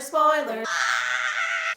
spoilers.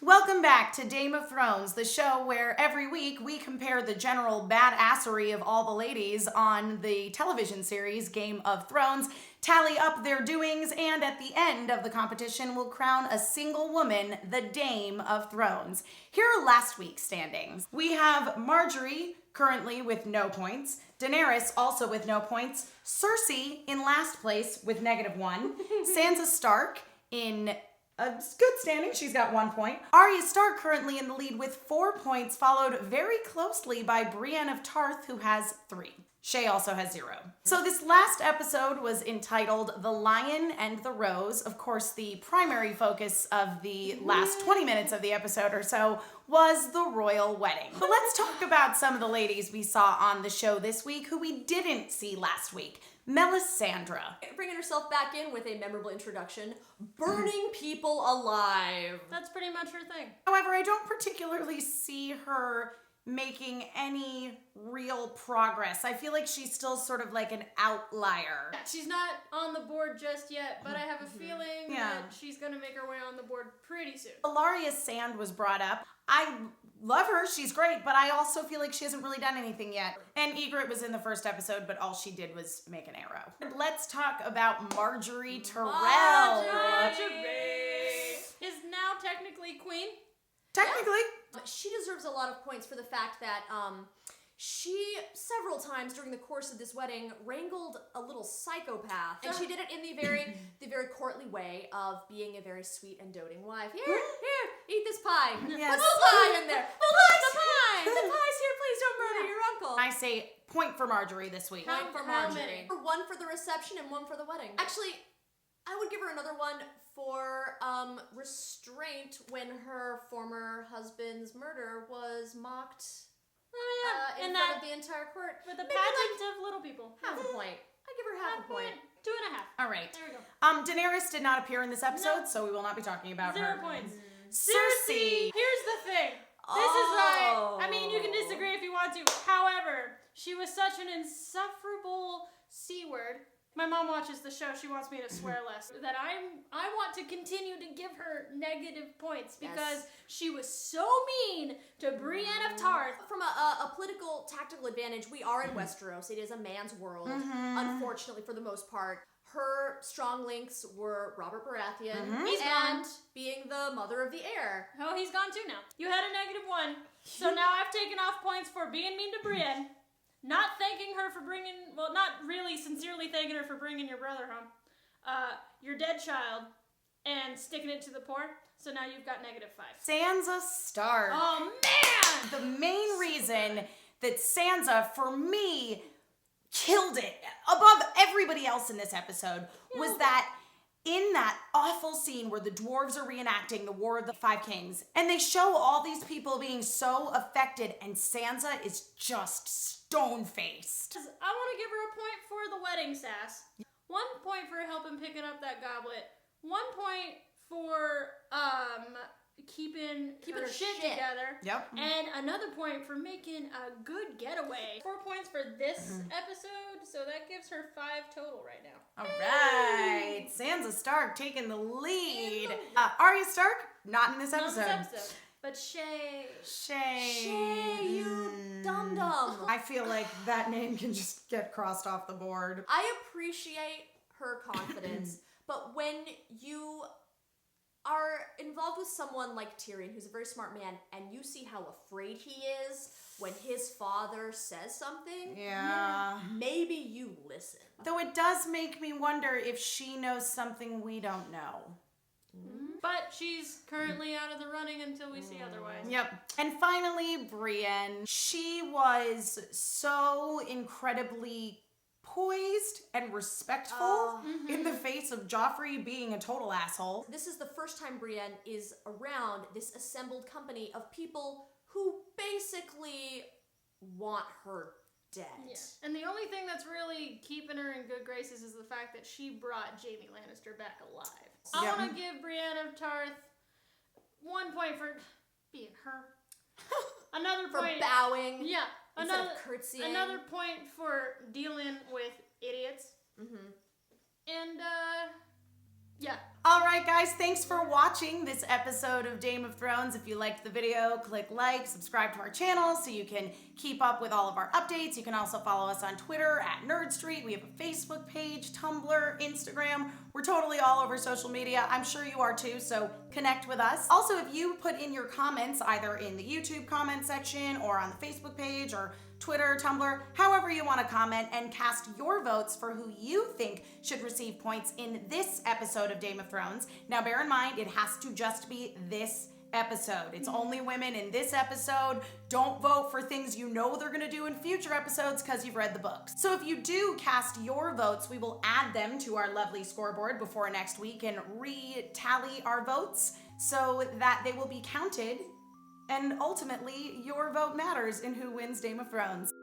Welcome back to Game of Thrones, the show where every week we compare the general badassery of all the ladies on the television series Game of Thrones, tally up their doings, and at the end of the competition we'll crown a single woman the Dame of Thrones. Here are last week's standings. We have Margaery currently with no points, Daenerys also with no points, Cersei in last place with -1, Sansa Stark in a good standing, she's got 1 point. Arya Stark currently in the lead with 4 points, followed very closely by Brienne of Tarth, who has 3. Shae also has 0. So this last episode was entitled The Lion and the Rose. Of course, the primary focus of the last 20 minutes of the episode or so was the royal wedding. But let's talk about some of the ladies we saw on the show this week who we didn't see last week. Melisandre. Bringing herself back in with a memorable introduction, burning people alive. That's pretty much her thing. However, I don't particularly see her making any real progress. I feel like she's still sort of like an outlier. She's not on the board just yet, but I have a feeling that she's gonna make her way on the board pretty soon. Ellaria Sand was brought up. I love her, she's great, but I also feel like she hasn't really done anything yet. And Ygritte was in the first episode, but all she did was make an arrow. Let's talk about Margaery Tyrell. Margaery is now technically queen. Technically. Yeah. She deserves a lot of points for the fact that she, several times during the course of this wedding, wrangled a little psychopath. And she did it in the very courtly way of being a very sweet and doting wife. Here, eat this pie. Yes. Put the pie in there. The pie. The pie's here. Please don't murder your uncle. I say point for Margaery this week. Point for How Margaery. many? One for the reception and one for the wedding. Actually, I would give her another one for restraint when her former husband's murder was mocked in front of the entire court. For the pageant of little people. Half a point. I give her half a point. 2.5. All right. There we go. Daenerys did not appear in this episode, so we will not be talking about 0 her. points. Cersei. Here's the thing. This is why, I mean, you can disagree if you want to. However, she was such an insufferable C word. My mom watches the show. She wants me to swear less. That I want to continue to give her negative points because she was so mean to Brienne of Tarth. From a political tactical advantage, we are in Westeros. It is a man's world, unfortunately, for the most part. Her strong links were Robert Baratheon He's and gone. being the mother of the heir. Oh, he's gone too now. You had a -1. So now I've taken off points for being mean to Brienne. Not thanking her for bringing, well, not really sincerely thanking her for bringing your brother home, your dead child, and sticking it to the poor. So now you've got -5. Sansa Stark. Oh, man! The main reason that Sansa, for me, killed it above everybody else in this episode was that in that awful scene where the dwarves are reenacting the War of the Five Kings, and they show all these people being so affected, and Sansa is just stone-faced. I want to give her a point for the wedding sass. 1 point for helping picking up that goblet. 1 point for keeping her shit together. Yep. And another point for making a good getaway. 4 points for this episode, so that gives her 5 total right now. All right. Sansa Stark taking the lead. Arya Stark, not in this Not episode. this episode. But Shae. Shae, you dum-dum. I feel like that name can just get crossed off the board. I appreciate her confidence, but when you are involved with someone like Tyrion, who's a very smart man, and you see how afraid he is when his father says something, maybe you listen. Though it does make me wonder if she knows something we don't know. But she's currently out of the running until we see otherwise. Yep. And finally, Brienne. She was so incredibly poised and respectful in the face of Joffrey being a total asshole. This is the first time Brienne is around this assembled company of people who basically want her dead. Yeah. And the only thing that's really keeping her in good graces is the fact that she brought Jaime Lannister back alive. I want to give Brienne of Tarth 1 point for being her. Another For point. bowing. Yeah. Instead of curtsying. Another point for dealing with idiots. And Yeah. All right, guys, thanks for watching this episode of Game of Thrones. If you liked the video, click like, subscribe to our channel so you can keep up with all of our updates. You can also follow us on Twitter at NerdStreet. We have a Facebook page, Tumblr, Instagram. We're totally all over social media. I'm sure you are too, so connect with us. Also, if you put in your comments either in the YouTube comment section or on the Facebook page or Twitter, Tumblr, however you want to comment, and cast your votes for who you think should receive points in this episode of Game of Thrones. Now, bear in mind, it has to just be this episode. It's only women in this episode. Don't vote for things you know they're going to do in future episodes because you've read the books. So if you do cast your votes, we will add them to our lovely scoreboard before next week and re-tally our votes so that they will be counted. And ultimately, your vote matters in who wins Game of Thrones.